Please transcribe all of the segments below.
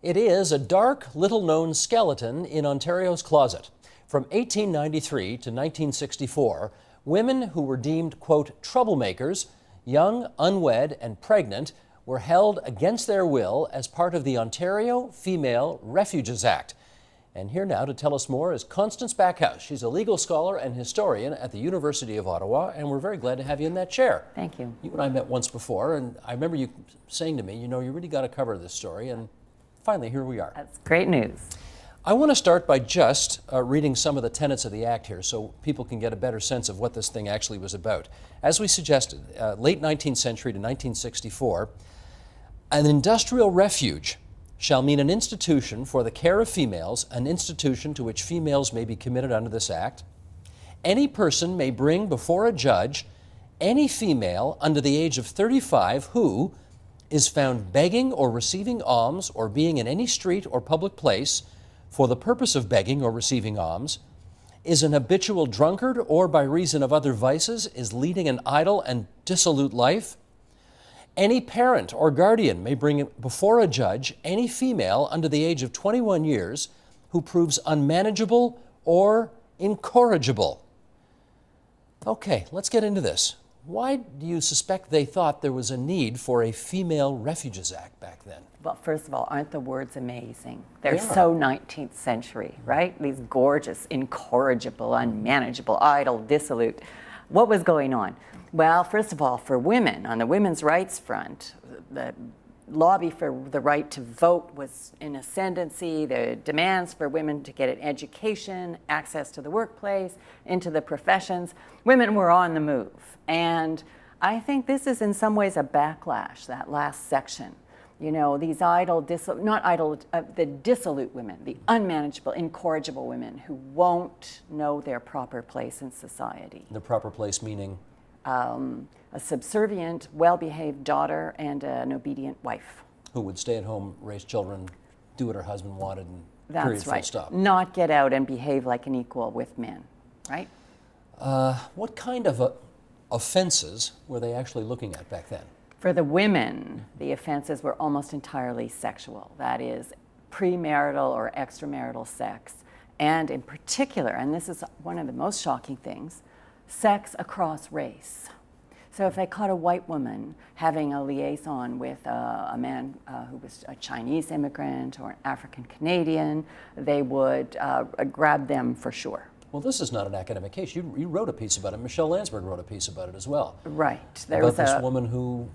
It is a dark, little-known skeleton in Ontario's closet. From 1893 to 1964, women who were deemed, quote, troublemakers, young, unwed, and pregnant, were held against their will as part of the Ontario Female Refuges Act. And here now to tell us more is Constance Back. She's a legal scholar and historian at the University of Ottawa, and we're very glad to have you in that chair. Thank you. You and I met once before, and I remember you saying to me, you know, you really got to cover this story, and finally, here we are. That's great news. I want to start by just reading some of the tenets of the Act here so people can get a better sense of what this thing actually was about. As we suggested, late 19th century to 1964, an industrial refuge shall mean an institution for the care of females, an institution to which females may be committed under this Act. Any person may bring before a judge any female under the age of 35 who is found begging or receiving alms or being in any street or public place for the purpose of begging or receiving alms, is an habitual drunkard or by reason of other vices is leading an idle and dissolute life. Any parent or guardian may bring before a judge any female under the age of 21 years who proves unmanageable or incorrigible. Okay, let's get into this. Why do you suspect they thought there was a need for a Female Refuges Act back then? Well, first of all, aren't the words amazing? They're so 19th century, right? These gorgeous, incorrigible, unmanageable, idle, dissolute. What was going on? Well, first of all, for women, on the women's rights front, the lobby for the right to vote was in ascendancy. The demands for women to get an education, access to the workplace, into the professions. Women were on the move. And I think this is in some ways a backlash, that last section. You know, these idle, the dissolute women, the unmanageable, incorrigible women who won't know their proper place in society. The proper place meaning? A subservient, well-behaved daughter and an obedient wife. Who would stay at home, raise children, do what her husband wanted, and That's period, right. full stop. Not get out and behave like an equal with men, right? What kind of offenses were they actually looking at back then? For the women, the offenses were almost entirely sexual. That is, premarital or extramarital sex, and in particular, and this is one of the most shocking things, sex across race. So if they caught a white woman having a liaison with a man who was a Chinese immigrant or an African Canadian, they would grab them for sure. Well, this is not an academic case. You wrote a piece about it. Michelle Landsberg wrote a piece about it as well. Right. There was this woman who,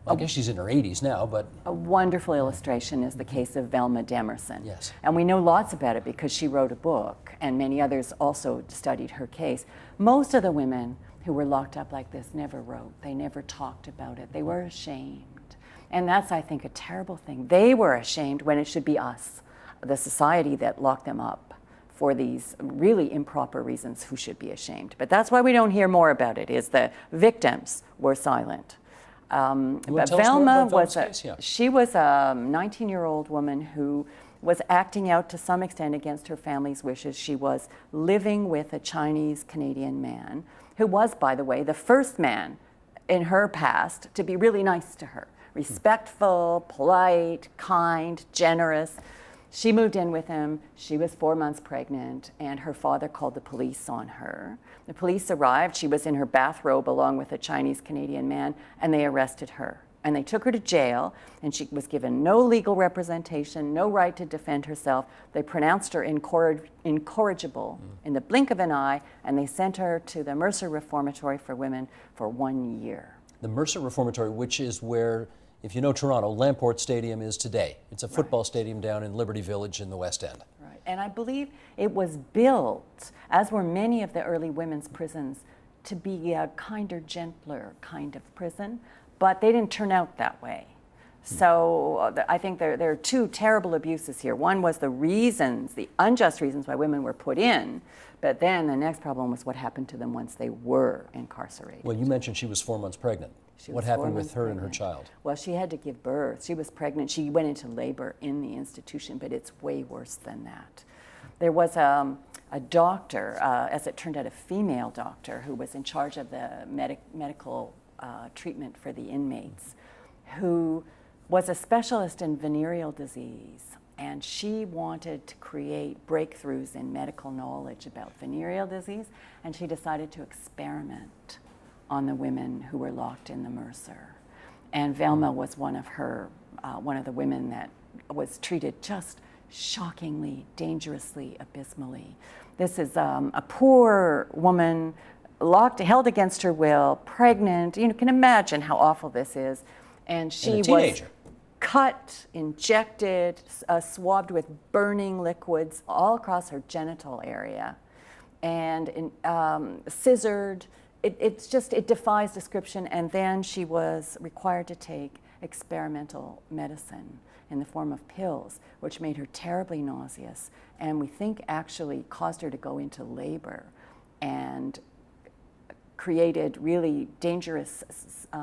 I guess she's in her 80s now, but... A wonderful illustration is the case of Velma Demerson. Yes. And we know lots about it because she wrote a book, and many others also studied her case. Most of the women who were locked up like this never wrote. They never talked about it. They were ashamed. And that's, I think, a terrible thing. They were ashamed when it should be us, the society that locked them up for these really improper reasons, who should be ashamed. But that's why we don't hear more about it, is the victims were silent. But Velma was she was a 19-year-old woman who was acting out to some extent against her family's wishes. She was living with a Chinese-Canadian man who was, by the way, the first man in her past to be really nice to her. Respectful, polite, kind, generous. She moved in with him. She was 4 months pregnant, and her father called the police on her. The police arrived. She was in her bathrobe along with a Chinese-Canadian man, and they arrested her. And they took her to jail, and she was given no legal representation, no right to defend herself. They pronounced her incorrigible in the blink of an eye, and they sent her to the Mercer Reformatory for women for 1 year. The Mercer Reformatory, which is where, if you know Toronto, Lamport Stadium is today. It's a football stadium down in Liberty Village in the West End. Right, and I believe it was built, as were many of the early women's prisons, to be a kinder, gentler kind of prison, but they didn't turn out that way. So I think there are two terrible abuses here. One was the reasons, the unjust reasons why women were put in, but then the next problem was what happened to them once they were incarcerated. Well, you mentioned she was 4 months pregnant. What happened with her and her child? Well, she had to give birth. She was pregnant. She went into labor in the institution, but it's way worse than that. There was a doctor, as it turned out, a female doctor, who was in charge of the medical treatment for the inmates, who was a specialist in venereal disease And she wanted to create breakthroughs in medical knowledge about venereal disease, and she decided to experiment on the women who were locked in the Mercer. And Velma was one of the women that was treated just shockingly, dangerously, abysmally. This is a poor woman, held against her will, pregnant. You can imagine how awful this is. And she was cut, injected, swabbed with burning liquids all across her genital area, and scissored. It defies description. And then she was required to take experimental medicine in the form of pills, which made her terribly nauseous, and we think actually caused her to go into labor and created really dangerous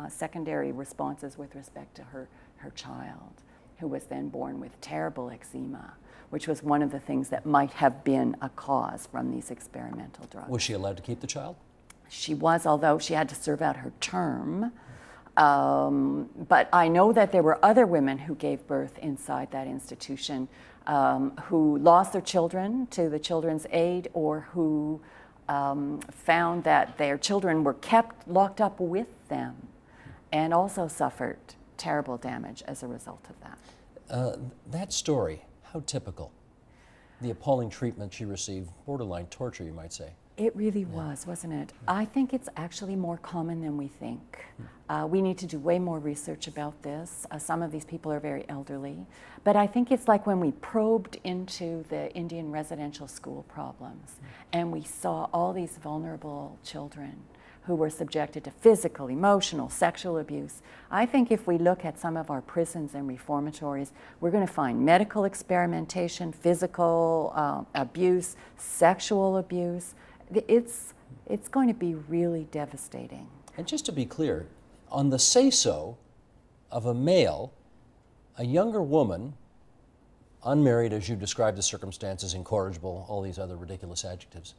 secondary responses with respect to her child, who was then born with terrible eczema, which was one of the things that might have been a cause from these experimental drugs. Was she allowed to keep the child? She was, although she had to serve out her term. But I know that there were other women who gave birth inside that institution who lost their children to the Children's Aid, or who found that their children were kept locked up with them and also suffered terrible damage as a result of that. That story, how typical. The appalling treatment she received, borderline torture, you might say. It really was, wasn't it? I think it's actually more common than we think. We need to do way more research about this. Some of these people are very elderly. But I think it's like when we probed into the Indian residential school problems and we saw all these vulnerable children who were subjected to physical, emotional, sexual abuse. I think if we look at some of our prisons and reformatories, we're going to find medical experimentation, physical abuse, sexual abuse. It's going to be really devastating. And just to be clear, on the say-so of a male, a younger woman, unmarried as you described the circumstances, incorrigible, all these other ridiculous adjectives,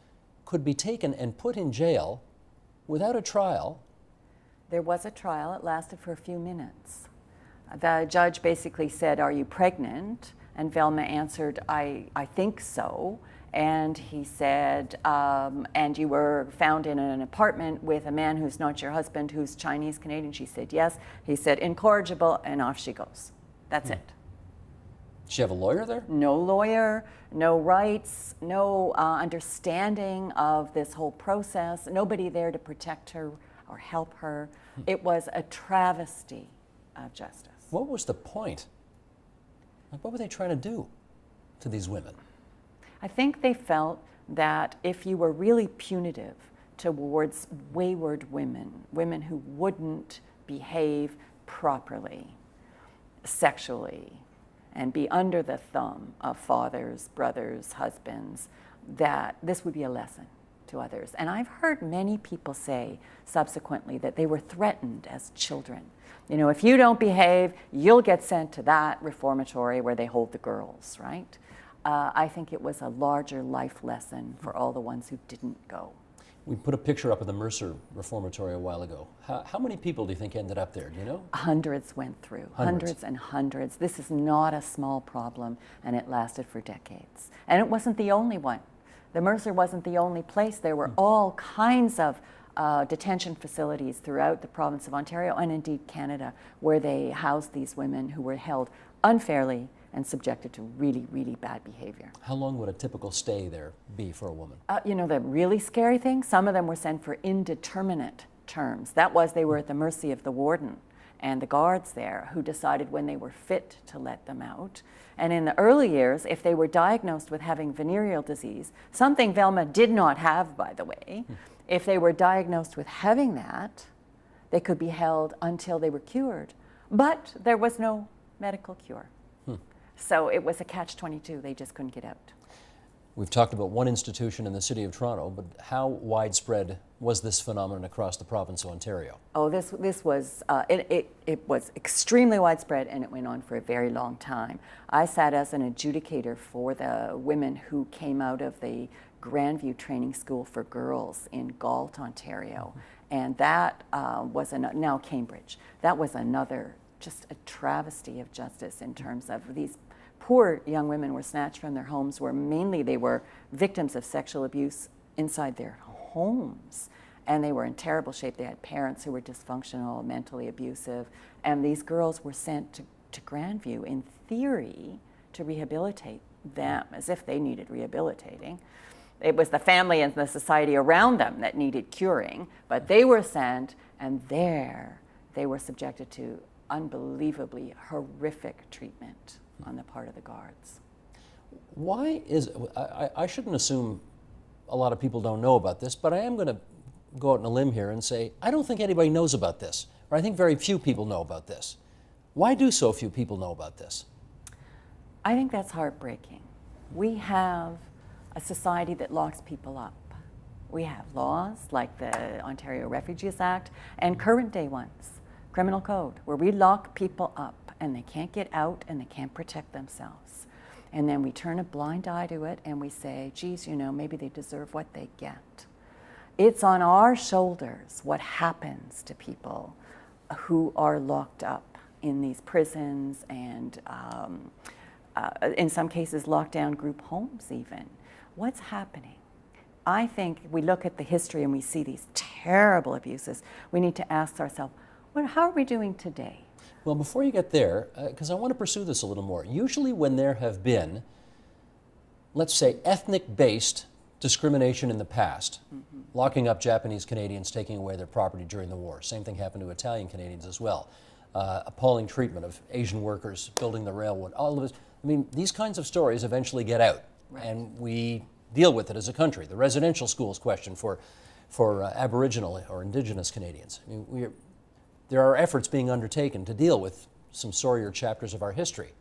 could be taken and put in jail without a trial. There was a trial. It lasted for a few minutes. The judge basically said, "Are you pregnant?" And Velma answered, I think so. And he said, "And you were found in an apartment with a man who's not your husband, who's Chinese Canadian?" She said, "Yes." He said, "Incorrigible," and off she goes. That's it. Did she have a lawyer there? No lawyer, no rights, no understanding of this whole process, nobody there to protect her or help her. It was a travesty of justice. What was the point? Like, what were they trying to do to these women? I think they felt that if you were really punitive towards wayward women who wouldn't behave properly, sexually, and be under the thumb of fathers, brothers, husbands, that this would be a lesson to others. And I've heard many people say subsequently that they were threatened as children. You know, if you don't behave, you'll get sent to that reformatory where they hold the girls, right? I think it was a larger life lesson for all the ones who didn't go. We put a picture up of the Mercer Reformatory a while ago. How many people do you think ended up there? Do you know? Hundreds went through. Hundreds and hundreds. This is not a small problem, and it lasted for decades. And it wasn't the only one. The Mercer wasn't the only place. There were all kinds of detention facilities throughout the province of Ontario and indeed Canada, where they housed these women who were held unfairly and subjected to really, really bad behavior. How long would a typical stay there be for a woman? You know, the really scary thing, some of them were sent for indeterminate terms. That was, they were at the mercy of the warden and the guards there, who decided when they were fit to let them out. And in the early years, if they were diagnosed with having venereal disease, something Velma did not have, by the way, if they were diagnosed with having that, they could be held until they were cured. But there was no medical cure. So it was a catch-22. They just couldn't get out. We've talked about one institution in the city of Toronto, but how widespread was this phenomenon across the province of Ontario? Oh, this was, it was extremely widespread, and it went on for a very long time. I sat as an adjudicator for the women who came out of the Grandview Training School for Girls in Galt, Ontario, and that was, now Cambridge, that was another just a travesty of justice in terms of these poor young women were snatched from their homes, where mainly they were victims of sexual abuse inside their homes. And they were in terrible shape. They had parents who were dysfunctional, mentally abusive. And these girls were sent to Grandview, in theory, to rehabilitate them, as if they needed rehabilitating. It was the family and the society around them that needed curing, but they were sent, and there they were subjected to unbelievably horrific treatment on the part of the guards. Why is, I shouldn't assume a lot of people don't know about this, but I am going to go out on a limb here and say, I don't think anybody knows about this, or I think very few people know about this. Why do so few people know about this? I think that's heartbreaking. We have a society that locks people up. We have laws like the Ontario Refuges Act and current day ones, criminal code, where we lock people up and they can't get out and they can't protect themselves. And then we turn a blind eye to it and we say, geez, you know, maybe they deserve what they get. It's on our shoulders what happens to people who are locked up in these prisons and in some cases lockdown group homes even. What's happening? I think we look at the history and we see these terrible abuses. We need to ask ourselves, how are we doing today? Well, before you get there, because I want to pursue this a little more, usually when there have been, let's say, ethnic-based discrimination in the past, locking up Japanese Canadians, taking away their property during the war. Same thing happened to Italian Canadians as well. Appalling treatment of Asian workers building the railroad. All of this. I mean, these kinds of stories eventually get out, and we deal with it as a country. The residential schools question for Aboriginal or Indigenous Canadians. I mean, there are efforts being undertaken to deal with some sorrier chapters of our history.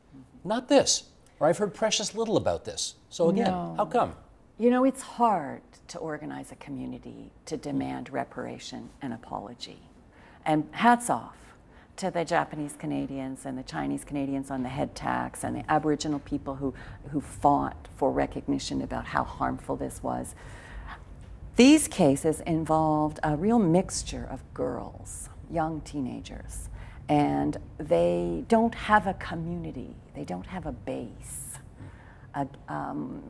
Not this, or I've heard precious little about this. So again, how come? You know, it's hard to organize a community to demand reparation and apology. And hats off to the Japanese Canadians and the Chinese Canadians on the head tax and the Aboriginal people who fought for recognition about how harmful this was. These cases involved a real mixture of girls, young teenagers, and they don't have a community, they don't have a base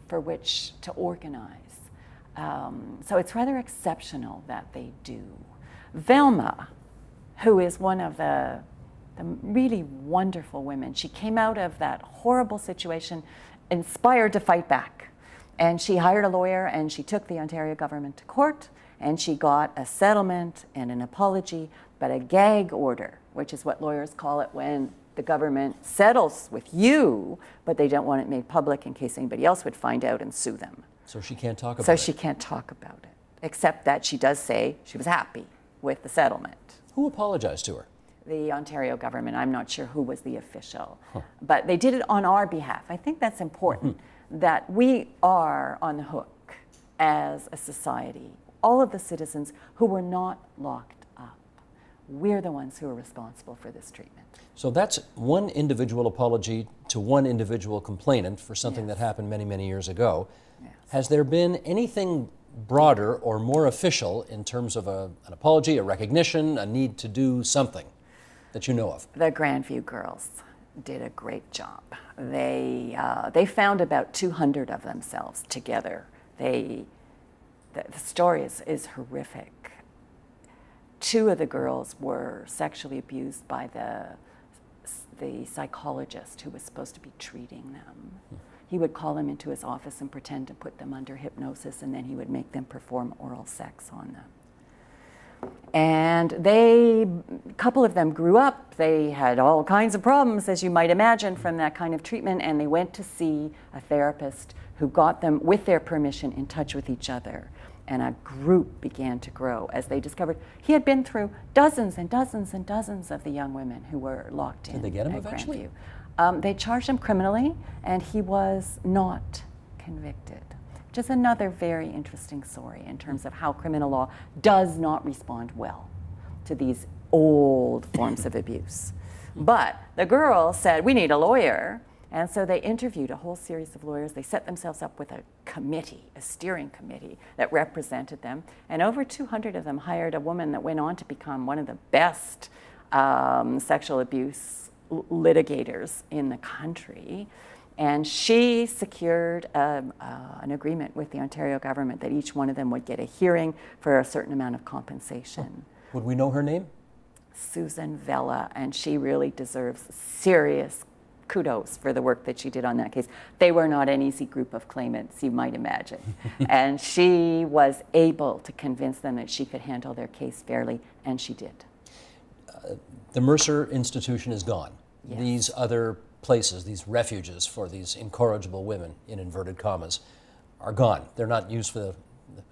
for which to organize. So it's rather exceptional that they do. Velma, who is one of the really wonderful women, she came out of that horrible situation inspired to fight back. And she hired a lawyer and she took the Ontario government to court and she got a settlement and an apology, but a gag order, which is what lawyers call it when the government settles with you, but they don't want it made public in case anybody else would find out and sue them. So she can't talk about it? So she can't talk about it, except that she does say she was happy with the settlement. Who apologized to her? The Ontario government. I'm not sure who was the official, but they did it on our behalf. I think that's important, that we are on the hook as a society. All of the citizens who were not locked up, we're the ones who are responsible for this treatment. So that's one individual apology to one individual complainant for something that happened many, many years ago. Has there been anything broader or more official in terms of an apology, a recognition, a need to do something that you know of? The Grandview Girls did a great job. They found about 200 of themselves together. The story is horrific. 2 of the girls were sexually abused by the psychologist who was supposed to be treating them. He would call them into his office and pretend to put them under hypnosis, and then he would make them perform oral sex on them. And a couple of them grew up. They had all kinds of problems, as you might imagine, from that kind of treatment, and they went to see a therapist who got them, with their permission, in touch with each other. And a group began to grow as they discovered he had been through dozens and dozens and dozens of the young women who were locked in. Did they get him at eventually? Grandview. They charged him criminally, and he was not convicted. Just another very interesting story in terms of how criminal law does not respond well to these old forms of abuse. But the girls said, we need a lawyer. And so they interviewed a whole series of lawyers. They set themselves up with a committee, a steering committee that represented them. And over 200 of them hired a woman that went on to become one of the best sexual abuse litigators in the country. And she secured an agreement with the Ontario government that each one of them would get a hearing for a certain amount of compensation. Would we know her name? Susan Vella, and she really deserves serious kudos for the work that she did on that case. They were not an easy group of claimants, you might imagine. And she was able to convince them that she could handle their case fairly, and she did. The Mercer institution is gone. Yes. These other places, these refuges for these incorrigible women, in inverted commas, are gone. They're not used for the,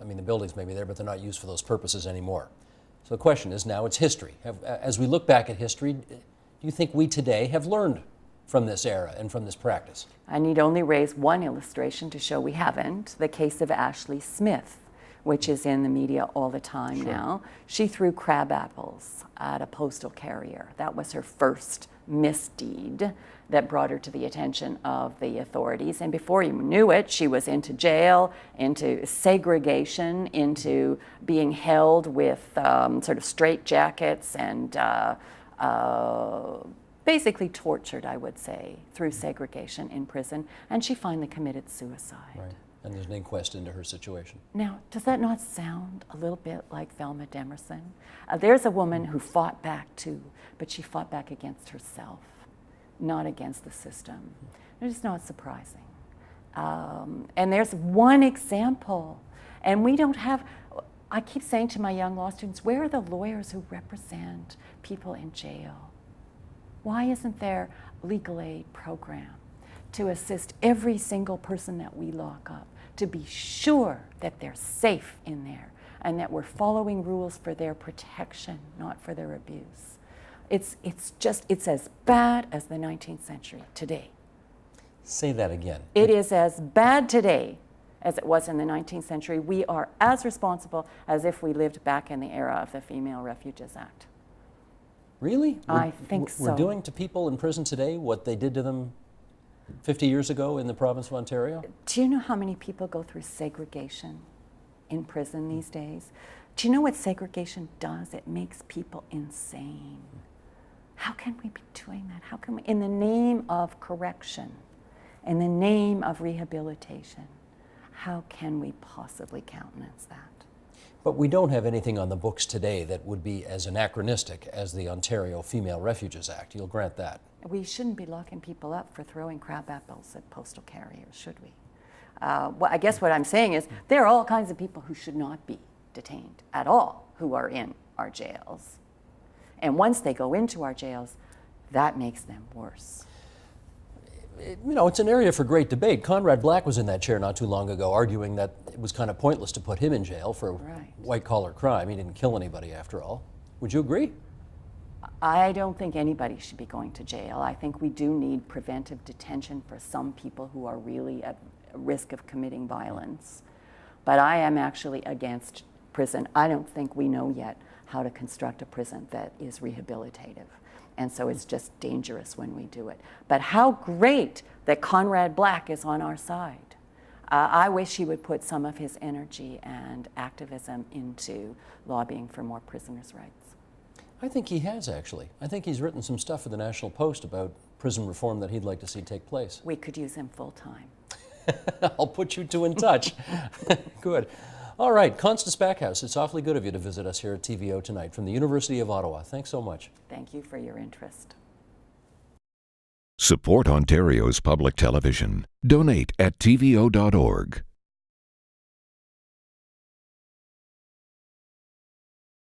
I mean, the buildings may be there, but they're not used for those purposes anymore. So the question is now, it's history. As we look back at history, do you think we today have learned from this era and from this practice? I need only raise one illustration to show we haven't, the case of Ashley Smith, which is in the media all the time now. She threw crab apples at a postal carrier. That was her first misdeed that brought her to the attention of the authorities. And before you knew it, she was into jail, into segregation, into being held with sort of straitjackets and basically tortured, I would say, through segregation in prison. And she finally committed suicide. Right. And there's an inquest into her situation. Now, does that not sound a little bit like Velma Demerson? There's a woman who fought back too, but she fought back against herself, not against the system. It's not surprising. And there's one example, and we don't have, I keep saying to my young law students, where are the lawyers who represent people in jail? Why isn't there a legal aid program to assist every single person that we lock up, to be sure that they're safe in there and that we're following rules for their protection, not for their abuse? It's as bad as the 19th century today. Say that again. It is as bad today as it was in the 19th century. We are as responsible as if we lived back in the era of the Female Refuges Act. Really? I think so. We're doing to people in prison today what they did to them 50 years ago in the province of Ontario? Do you know how many people go through segregation in prison these days? Do you know what segregation does? It makes people insane. How can we be doing that? How can we, in the name of correction, in the name of rehabilitation, how can we possibly countenance that? But we don't have anything on the books today that would be as anachronistic as the Ontario Female Refuges Act. You'll grant that. We shouldn't be locking people up for throwing crab apples at postal carriers, should we? Well, I guess what I'm saying is there are all kinds of people who should not be detained at all who are in our jails. And once they go into our jails, that makes them worse. You know, it's an area for great debate. Conrad Black was in that chair not too long ago arguing that it was kind of pointless to put him in jail for white-collar crime. He didn't kill anybody after all. Would you agree? I don't think anybody should be going to jail. I think we do need preventive detention for some people who are really at risk of committing violence. But I am actually against prison. I don't think we know yet how to construct a prison that is rehabilitative. And so it's just dangerous when we do it. But how great that Conrad Black is on our side. I wish he would put some of his energy and activism into lobbying for more prisoners' rights. I think he has, actually. I think he's written some stuff for the National Post about prison reform that he'd like to see take place. We could use him full-time. I'll put you two in touch. Good. All right, Constance Backhouse, it's awfully good of you to visit us here at TVO tonight from the University of Ottawa. Thanks so much. Thank you for your interest. Support Ontario's public television. Donate at tvo.org.